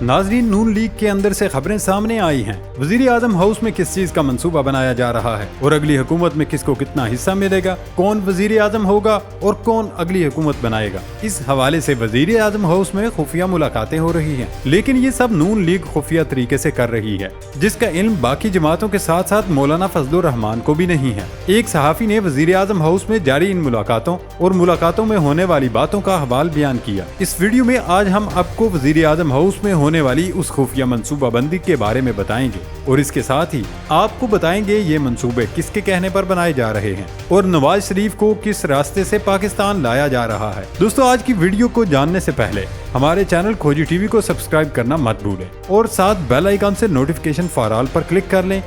नाजरीन, नून लीग के अंदर से खबरें सामने आई हैं। वजीर आजम हाउस में किस चीज का मंसूबा बनाया जा रहा है और अगली हुकूमत में किसको कितना हिस्सा मिलेगा, कौन वजीर आजम होगा और कौन अगली हुकूमत बनाएगा। इस हवाले से वजीर आजम हाउस में खुफिया मुलाकातें हो रही हैं, लेकिन ये सब नून लीग खुफिया तरीके से कर रही है, जिसका इल्म बाकी जमातों के साथ साथ मौलाना फजलुर रहमान को भी नहीं है। एक सहाफी ने वजीर आजम हाउस में जारी इन मुलाकातों और मुलाकातों में होने वाली बातों का हवाल बयान किया। इस वीडियो में आज हम आपको वजीर आजम हाउस में होने वाली उस खुफिया मंसूबा बंदी के बारे में बताएंगे और इसके साथ ही आपको बताएंगे ये मंसूबे किसके कहने पर बनाए जा रहे हैं और नवाज शरीफ को किस रास्ते से पाकिस्तान लाया जा रहा है। दोस्तों, आज की वीडियो को जानने से पहले हमारे चैनल खोजी टीवी को सब्सक्राइब करना मत भूलें और साथ बेल आइकन से नोटिफिकेशन फॉर ऑल पर क्लिक कर लें।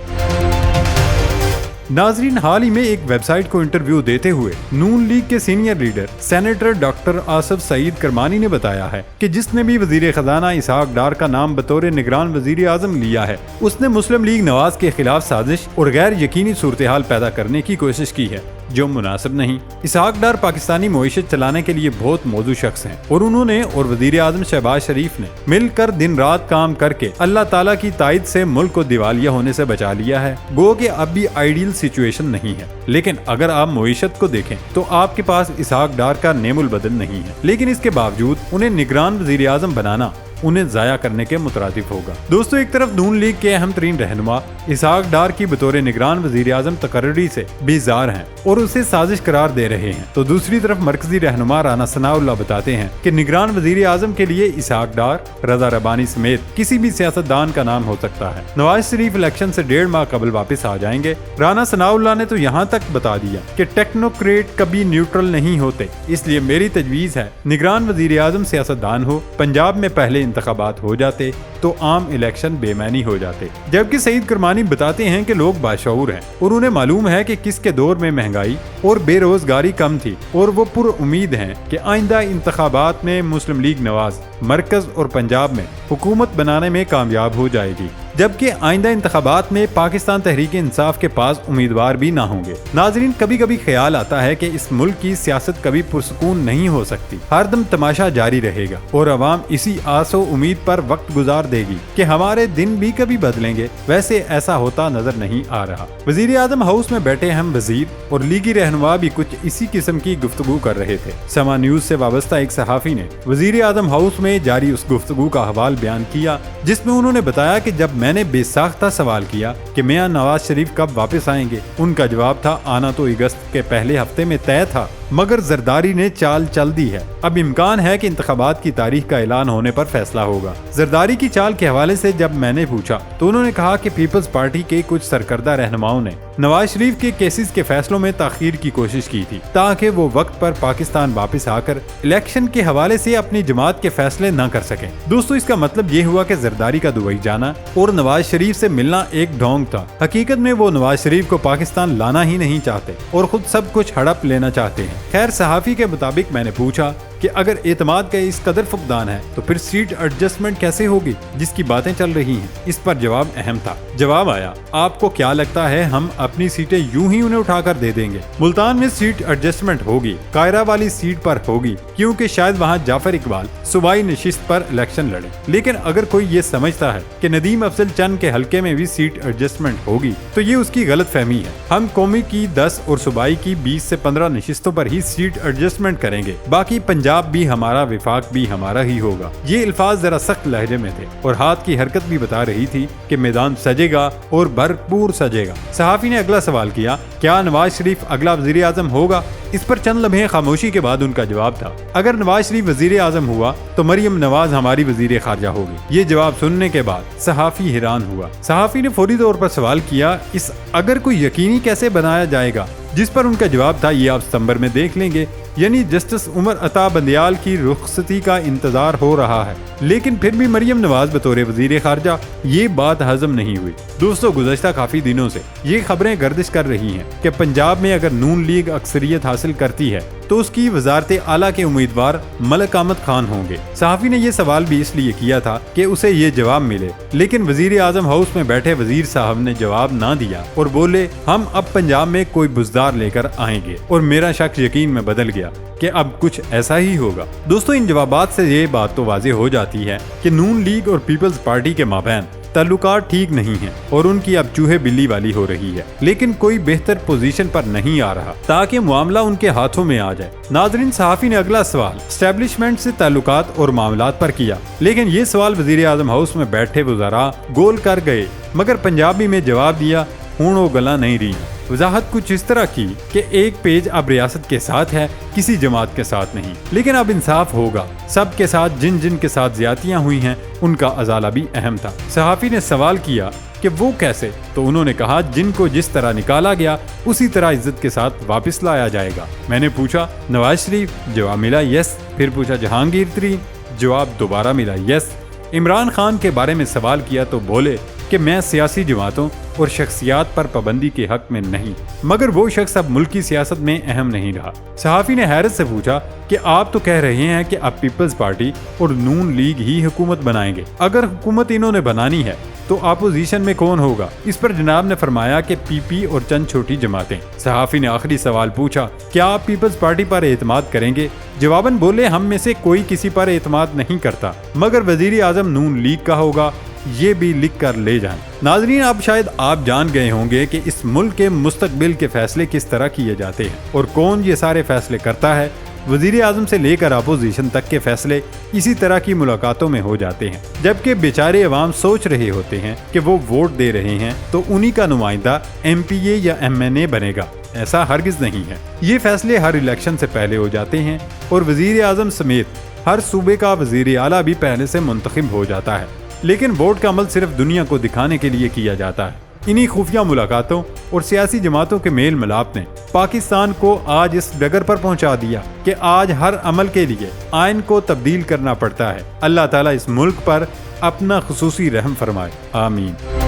नाजरीन, हाल ही में एक वेबसाइट को इंटरव्यू देते हुए नून लीग के senior leader senator doctor Asif Saeed Kirmani ने बताया है कि जिसने भी वजीर खजाना इसहाक डार का नाम बतौर निगरान वजीर आजम लिया है, उसने मुस्लिम लीग नवाज के खिलाफ साजिश और गैर यकीनी सूरत हाल पैदा करने की कोशिश की है, जो मुनासिब नहीं। इसहाक डार पाकिस्तानी मईशत चलाने के लिए बहुत मौजूद शख्स हैं और उन्होंने और वजीर आजम शहबाज शरीफ ने मिलकर दिन रात काम करके अल्लाह ताला की ताईद से मुल्क को दिवालिया होने से बचा लिया है। गो कि अब भी आइडियल सिचुएशन नहीं है, लेकिन अगर आप मईशत को देखें तो आपके पास इसहाक डार का नेमुल बदल नहीं है, लेकिन इसके बावजूद उन्हें निगरान वजीर आजम बनाना उन्हें जाया करने के मुतरादिफ होगा। दोस्तों, एक तरफ नून लीग के अहम तरीन रहनुमा इसहाक डार की बतौर निगरान वजीर आजम तकर्री से बेजार हैं और उसे साजिश करार दे रहे हैं, तो दूसरी तरफ मरकजी रहनुमा राना सनाउल्लाह बताते हैं कि निगरान वजीर आजम के लिए इसहाक डार, रजा रबानी समेत किसी भी सियासतदान का नाम हो सकता है। नवाज शरीफ इलेक्शन से 1.5 माह कबल वापस आ जाएंगे। राना सनाउल्लाह ने तो यहाँ तक बता दिया कि टेक्नोक्रेट कभी न्यूट्रल नहीं होते, इसलिए मेरी तजवीज है निगरान वजीर आजम सियासतदान हो। पंजाब में पहले इंतखाबात हो जाते तो आम इलेक्शन बेमैनी हो जाते। जबकि सईद करमानी बताते हैं कि लोग बाशऊर हैं और उन्हें मालूम है कि किसके दौर में महंगाई और बेरोजगारी कम थी और वो पुर उम्मीद हैं कि आइंदा इंतखाबात में मुस्लिम लीग नवाज मरकज और पंजाब में हुकूमत बनाने में कामयाब हो जाएगी, जबकि आइंदा इंतखाबात में पाकिस्तान तहरीक इंसाफ के पास उम्मीदवार भी ना होंगे। नाजरीन, कभी कभी ख्याल आता है कि इस मुल्क की सियासत कभी पुरसुकून नहीं हो सकती, हरदम तमाशा जारी रहेगा और अवाम इसी आसो उम्मीद पर वक्त गुजार देगी कि हमारे दिन भी कभी बदलेंगे। वैसे ऐसा होता नजर नहीं आ रहा। वजीर आजम हाउस में बैठे हम वजीर और लीगी रहनुमा भी कुछ इसी किस्म की गुफ्तगू कर रहे थे। समा न्यूज से वाबस्ता एक सहाफी ने वजीर आजम हाउस में जारी उस गुफ्तगू का हवाल बयान किया, जिसमें उन्होंने बताया कि जब मैंने बेसाख्ता सवाल किया कि मियां नवाज शरीफ कब वापस आएंगे, उनका जवाब था आना तो अगस्त के पहले हफ्ते में तय था, मगर जरदारी ने चाल चल दी है। अब इम्कान है कि इंतखाबात की तारीख का ऐलान होने पर फैसला होगा। जरदारी की चाल के हवाले से जब मैंने पूछा तो उन्होंने कहा कि पीपल्स पार्टी के कुछ सरकर्दा रहनुमाओं ने नवाज शरीफ के केसेस के फैसलों में ताखीर की कोशिश की थी ताकि वो वक्त पर पाकिस्तान वापस आकर इलेक्शन के हवाले से अपनी जमात के फैसले न कर सके। दोस्तों, इसका मतलब ये हुआ कि जरदारी का दुबई जाना और नवाज शरीफ से मिलना एक ढोंग था। हकीकत में वो नवाज शरीफ को पाकिस्तान लाना ही नहीं चाहते और खुद सब कुछ हड़प लेना चाहते हैं। खैर, सहाफी के मुताबिक मैंने पूछा कि अगर एतमाद का इस कदर फुकदान है तो फिर सीट एडजस्टमेंट कैसे होगी जिसकी बातें चल रही हैं। इस पर जवाब अहम था। जवाब आया, आपको क्या लगता है हम अपनी सीटें यूं ही उन्हें उठाकर दे देंगे? मुल्तान में सीट एडजस्टमेंट होगी, कायरा वाली सीट पर होगी, क्योंकि शायद वहां जाफर इकबाल सूबाई नशिस्त पर इलेक्शन लड़े। लेकिन अगर कोई ये समझता है कि नदीम अफजल चंद के हल्के में भी सीट एडजस्टमेंट होगी तो ये उसकी गलत फहमी है। हम कौमी की 10 और सूबाई की 20 से 15 नशिस्तों पर ही सीट एडजस्टमेंट करेंगे, बाकी पंजाब भी हमारा, विफाक भी हमारा ही होगा। ये अल्फाज जरा सख्त लहजे में थे और हाथ की हरकत भी बता रही थी कि मैदान सजेगा और भरपूर सजेगा। सहाफी ने अगला सवाल किया, क्या नवाज शरीफ अगला वजीर आजम होगा? इस पर चंद लम्हे खामोशी के बाद उनका जवाब था, अगर नवाज शरीफ वजीर आजम हुआ तो मरियम नवाज हमारी वजीर खारजा होगी। ये जवाब सुनने के बाद सहाफी हैरान हुआ। सहाफी ने फौरी तौर पर सवाल किया, इस अगर कोई यकीनी कैसे बनाया जाएगा? जिस पर उनका जवाब था, ये आप सितंबर में देख लेंगे। यानी जस्टिस उमर अता बंदियाल की रुखसती का इंतजार हो रहा है, लेकिन फिर भी मरियम नवाज बतौर वजीर खारजा, ये बात हजम नहीं हुई। दोस्तों, गुज़श्ता काफी दिनों से ये खबरें गर्दिश कर रही हैं कि पंजाब में अगर नून लीग अक्सरियत हासिल करती है तो उसकी वजारत आला के उम्मीदवार मलक अहमद खान होंगे। सहाफी ने यह सवाल भी इसलिए किया था कि उसे ये जवाब मिले, लेकिन वजीर आजम हाउस में बैठे वजीर साहब ने जवाब ना दिया और बोले, हम अब पंजाब में कोई बुजदार लेकर आएंगे। और मेरा शक यकीन में बदल गया। دیا کہ اب کچھ ایسا ہی ہوگا۔ دوستو ان جوابات سے یہ بات تو واضح ہو جاتی ہے کہ نون لیگ اور پیپلز پارٹی کے مابین تعلقات ٹھیک نہیں ہیں اور ان کی اب چوہے بلی والی ہو رہی ہے، لیکن کوئی بہتر پوزیشن پر نہیں آ رہا تاکہ معاملہ ان کے ہاتھوں میں آ جائے۔ ناظرین صحافی نے اگلا سوال اسٹیبلشمنٹ سے تعلقات اور معاملات پر کیا، لیکن یہ سوال وزیر اعظم ہاؤس میں بیٹھے وزراء گول کر گئے، مگر پنجابی میں جواب دیا ہونو گلا نہیں رہی۔ وضاحت کچھ اس طرح کی کہ ایک پیج اب ریاست کے ساتھ ہے، کسی جماعت کے ساتھ نہیں، لیکن اب انصاف ہوگا، سب کے ساتھ جن جن کے ساتھ زیادتیاں ہوئی ہیں ان کا ازالہ بھی اہم تھا۔ صحافی نے سوال کیا کہ وہ کیسے، تو انہوں نے کہا جن کو جس طرح نکالا گیا اسی طرح عزت کے ساتھ واپس لایا جائے گا۔ میں نے پوچھا نواز شریف، جواب ملا یس، پھر پوچھا جہانگیر ترین، جواب دوبارہ ملا یس۔ عمران خان کے بارے میں سوال کیا تو بولے کہ میں سیاسی جماعتوں اور شخصیات پر پابندی کے حق میں نہیں، مگر وہ شخص اب ملکی سیاست میں اہم نہیں رہا۔ صحافی نے حیرت سے پوچھا کہ آپ تو کہہ رہے ہیں کہ اب پیپلز پارٹی اور نون لیگ ہی حکومت بنائیں گے، اگر حکومت انہوں نے بنانی ہے تو اپوزیشن میں کون ہوگا؟ اس پر جناب نے فرمایا کہ پی پی اور چند چھوٹی جماعتیں۔ صحافی نے آخری سوال پوچھا کیا آپ پیپلز پارٹی پر اعتماد کریں گے؟ جواباً بولے ہم میں سے کوئی کسی پر اعتماد نہیں کرتا، مگر وزیر اعظم نون لیگ کا ہوگا، یہ بھی لکھ کر لے جائیں۔ ناظرین اب شاید آپ جان گئے ہوں گے کہ اس ملک کے مستقبل کے فیصلے کس طرح کیے جاتے ہیں اور کون یہ سارے فیصلے کرتا ہے۔ وزیر اعظم سے لے کر اپوزیشن تک کے فیصلے اسی طرح کی ملاقاتوں میں ہو جاتے ہیں، جبکہ بیچارے عوام سوچ رہے ہوتے ہیں کہ وہ ووٹ دے رہے ہیں تو انہی کا نمائندہ ایم پی اے یا ایم این اے بنے گا۔ ایسا ہرگز نہیں ہے، یہ فیصلے ہر الیکشن سے پہلے ہو جاتے ہیں اور وزیر اعظم سمیت ہر صوبے کا وزیر اعلیٰ بھی پہلے سے منتخب ہو جاتا ہے، لیکن ووٹ کا عمل صرف دنیا کو دکھانے کے لیے کیا جاتا ہے۔ انہی خفیہ ملاقاتوں اور سیاسی جماعتوں کے میل ملاپ نے پاکستان کو آج اس ڈگر پر پہنچا دیا کہ آج ہر عمل کے لیے آئین کو تبدیل کرنا پڑتا ہے۔ اللہ تعالیٰ اس ملک پر اپنا خصوصی رحم فرمائے، آمین۔